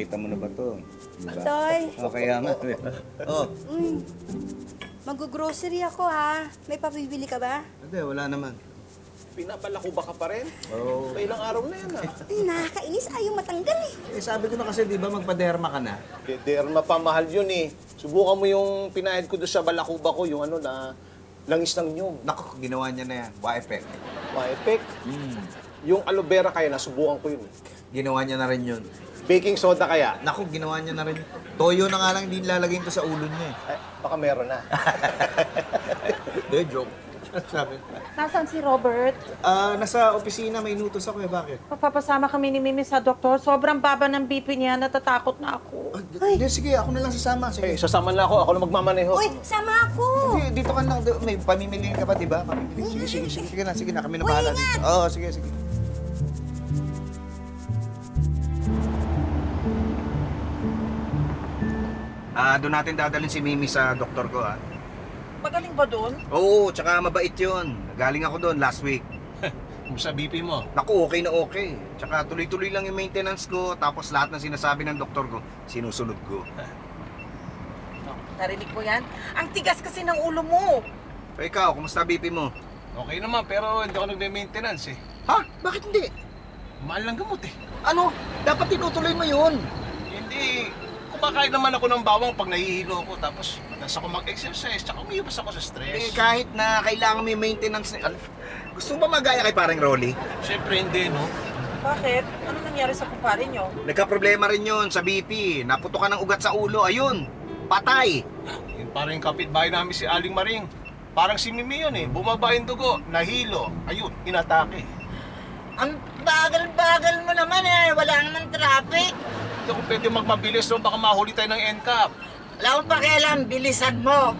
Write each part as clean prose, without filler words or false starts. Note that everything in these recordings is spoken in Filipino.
Nakita mo na ba to? Diba? Toy. O, kaya nga. Oh. Mag-grocery ako ha. May papibili ka ba? Hindi, wala naman. Pinapalako ba ka pa rin? Oo. Sa ilang araw na yan, ah. Nakakainis, ayaw matanggal eh. Eh, sabi ko na kasi, di ba, magpa-derma ka na? Derma pa, mahal yun eh. Subukan mo yung pinahid ko doon sa balakuba ko, yung ano na langis ng nyog. Naku, ginawa niya na yan. Wa-effect. Ma-effect. Yung aloe vera kaya, nasubukan ko yun. Ginawa niya na rin yun. Baking soda kaya? Naku, ginawa niya na rin yun. Toyo na nga lang, hindi lalagay ko sa ulo niya eh. Ay, baka meron na. Hindi, joke. Sabi. Nasaan si Robert? Nasa opisina, may inutos ako eh. Bakit? Papapasama kami ni Mimi sa doktor. Sobrang baba ng BP niya. Natatakot na ako. Hindi, sige, ako na lang sasama. Eh, Sige. sasama na ako. Ako na magmamaneho. Uy, sama ako! Hindi, dito ka lang. May pamimili ka pa, di ba? Pamimili. Sige na. Kami na bahala dito. Oo, sige. Doon natin dadalhin si Mimi sa doktor ko, Magaling ba doon? Oo, tsaka mabait yun. Galing ako doon last week. Sa BP mo. Naku, okay na okay. Tsaka tuloy-tuloy lang yung maintenance ko, tapos lahat ng sinasabi ng doktor ko, sinusunod ko. Narinig mo yan? Ang tigas kasi ng ulo mo. So ikaw, kumusta BP mo? Okay naman, pero hindi ako nagme-maintenance eh. Ha? Bakit hindi? Mahal lang gamot eh. Ano? Dapat tinutuloy mo yun. Hindi. Kumakain naman ako ng bawang pag nahihilo ako. Tapos, matas ako mag-exercise. Tsaka umiwas ako sa Eh, stress. kahit na kailangan may maintenance. Gusto mo ba magaya kay parang Rolly? Siyempre hindi, no? Bakit? Ano nangyari sa kumpare niyo? Nagka-problema rin yun sa BP. Naputukan ng ugat sa ulo. Ayun, patay. Yung parang kapitbahay namin si Aling Maring. Parang si Mimi yun eh. Bumaba yung dugo, nahilo. Ayun, inatake. Ang bagal-bagal mo naman eh. Wala naman traffic. Hindi ako pwede magmabilis no, baka mahuli tayo ng NCAP. Wala akong pakialam. Bilisan mo.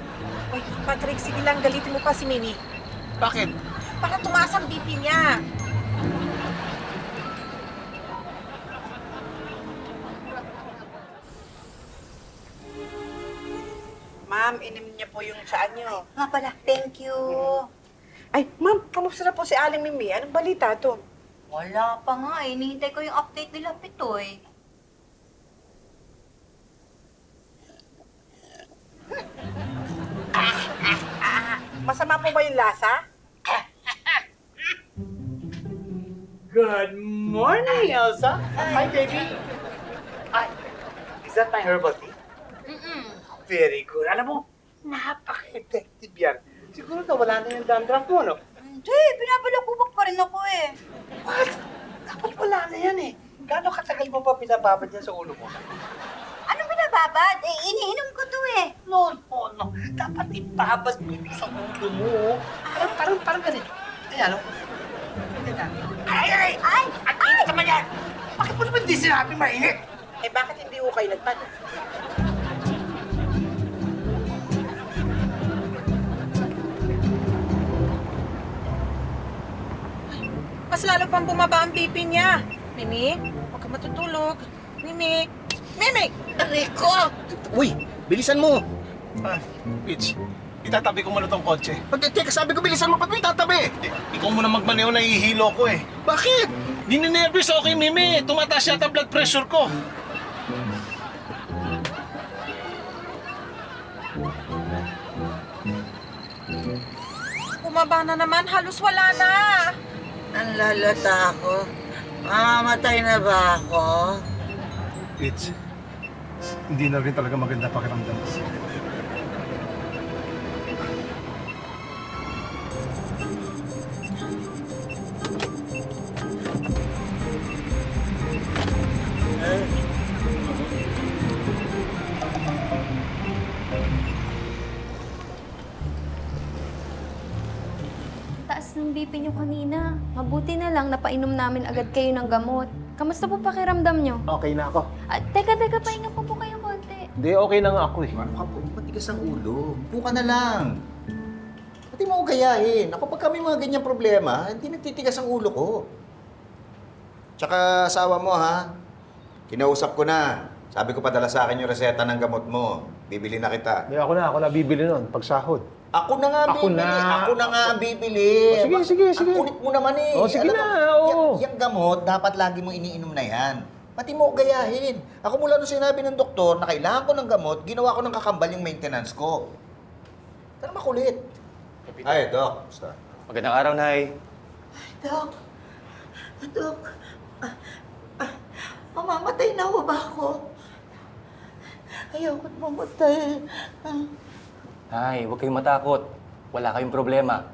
Uy, Patrick, sige lang. Galitin mo pa si Mimi. Bakit? Baka tumaas ang BP niya. Ma'am, inim niya po yung saan niyo. Nga pala, thank you. Ay, ma'am, kamusta na po si Aling Mimi? Anong balita to? Wala pa nga eh. Hinihintay ko yung update nila, Pitoy. Masama po ba yung lasa? Good morning, Elsa. Hi, baby. Ay, is that my herbal tea? Very good. Alam mo, napaka-effective yan. Siguro nawala na yung dandruff mo, no? Hindi, pinabalakubak pa rin ako eh. What? Dapat wala na yan eh. Gano'ng katagal mo pa pinababad yan sa ulo mo? Anong binababad? Eh, iniinom ko to eh. No. Dapat ibabad mo ito sa ulo mo. Parang ganito. Ay, ano? Ay! Ang init naman yan! Bakit mo naman di sinabi mainit? Eh, bakit hindi ko kayo nagtanong? Mas lalo pang bumaba ang BP niya. Mimi, huwag ka matutulog. Mimi! Mimi! Rico! Uy, bilisan mo. Pitch, itatabi ko muna tong kotse. Teka, sabi ko bilisan mo, ba't mo itatabi? Ikaw muna magmaneho, nahihilo ko eh. Bakit? Ninenervous ako kay Mimi. Tumataas yata blood pressure ko. Bumaba na naman. Halos wala na. Ang lalata ako. Mamamatay na ba ako? Pitch, hindi na rin talaga maganda pakiramdam. Taas ng BP niyo kanina. Mabuti na lang napainom namin agad kayo ng gamot. Kamusta po pakiramdam niyo? Okay na ako. Teka, pahinga po kayo konti. Hindi, okay na nga ako eh. Ano ka po? Matigas ang ulo. Upo ka na lang. Pati mo ako gayahin. Ako pag kami mga ganyang problema, hindi nagtitigas ang ulo ko. Tsaka asawa mo ha, kinausap ko na. Sabi ko padala sa akin yung reseta ng gamot mo. Bibili na kita. Hindi, ako na bibili nun, pag sahod. Ako na nga Ako bibili. na. Ako na nga bibili. Oh, sige. Ang kulit mo naman eh. Oh, sige Alam na, mo, oo. Yung gamot, dapat lagi mo iniinom na yan. Pati mo ko gayahin. Ako mula nung sinabi ng doktor na kailangan ko ng gamot, ginawa ko ng kakambal yung maintenance ko. Tara makulit. Ay, Doc. Basta. Magandang araw, Nay. Dok, mamamatay na ho ba ako? Ayokot mamatay. Nay, huwag kayong matakot. Wala kayong problema.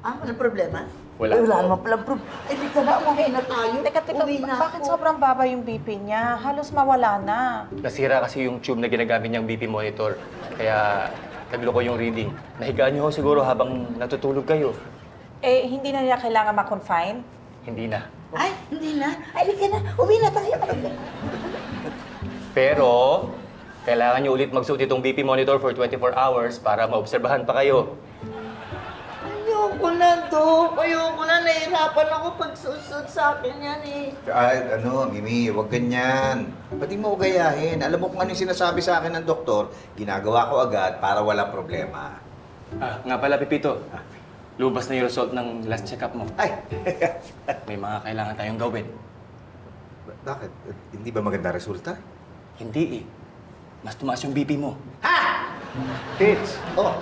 Walang problema? Wala. Ay, wala naman palang problema. Eh, di ka na, umuwi na tayo. Teka, Uwi na bakit ako. sobrang baba yung BP niya? Halos mawala na. Nasira kasi yung tube na ginagamit niyang BP monitor. Kaya nagloko yung reading. Nahigaan niyo ho siguro habang natutulog kayo. Eh, hindi na niya kailangan ma-confine? Hindi na. Ay, hindi na. Ay, di ka na. Uwi na tayo. Pero, kailangan niyo ulit magsuot itong BP monitor for 24 hours para maobserbahan pa kayo. Ayoko na, Dok. Ayoko na. Nahihirapan ako pag susod sa akin yan eh. Ay, Mimi, huwag ganyan. Pati mo ko gayahin. Alam mo kung ano yung sinasabi sa akin ng doktor, ginagawa ko agad para walang problema. Nga pala, Pipito. Lubas na yung result ng last check-up mo. Ay! May mga kailangan tayong gawin. Bakit? Hindi ba maganda resulta? Hindi eh. Mas tumaas yung BP mo. Kids, Oh,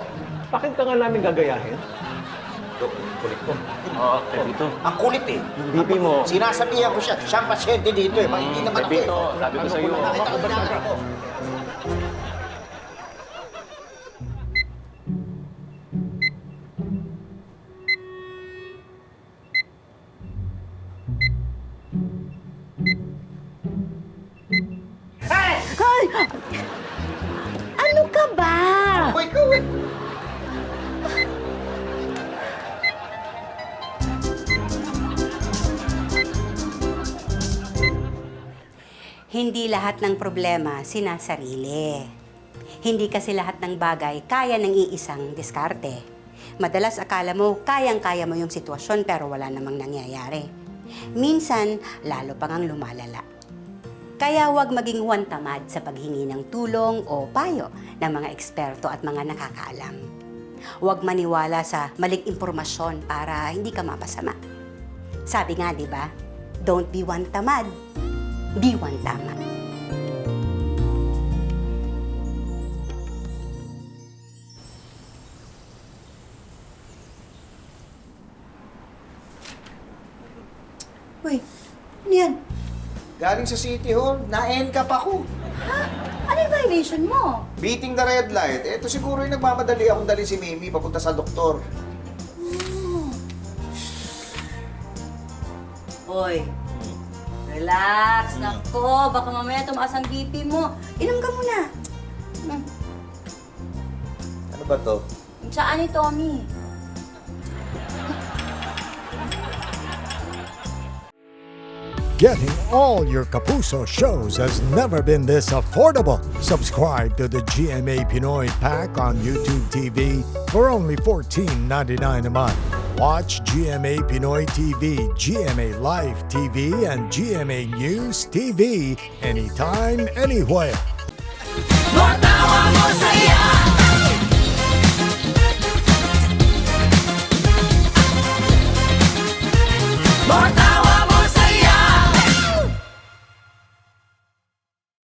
bakit ka nga namin gagayahin? Dok, kulit ko. Oo, Pepito. Ang kulit eh. Yung BP mo. Sinasabihan ko siya, siyang pasyente dito eh. Hindi naman ako eh. Pepito, sabi ko sa'yo. Nakita ko na ako. Ano ka ba? Ako ikaw eh. Hindi lahat ng problema sinasarili. Hindi kasi lahat ng bagay kaya ng iisang diskarte. Madalas akala mo kayang-kaya mo yung sitwasyon pero wala namang nangyayari. Minsan, lalo pang ang lumalala. Kaya huwag maging huwag tamad sa paghingi ng tulong o payo ng mga eksperto at mga nakakaalam. Huwag maniwala sa maling impormasyon para hindi ka mapasama. Sabi nga, di ba? Don't be one tamad. Be one tama. Uy, ano yan? Galing sa City Hall, na-NCAP ako. Ano yung violation mo? Beating the red light. Ito siguro yung nagmamadali akong dalhin si Mimi papunta sa doktor. Hoy, relax. Nako, baka mamaya tumaas ang BP mo. Inom ka muna. Ano ba to? Saan ni Tommy? Getting all your Kapuso shows has never been this affordable. Subscribe to the GMA Pinoy Pack on YouTube TV for only $14.99 a month. Watch GMA Pinoy TV, GMA Live TV, and GMA News TV anytime, anywhere.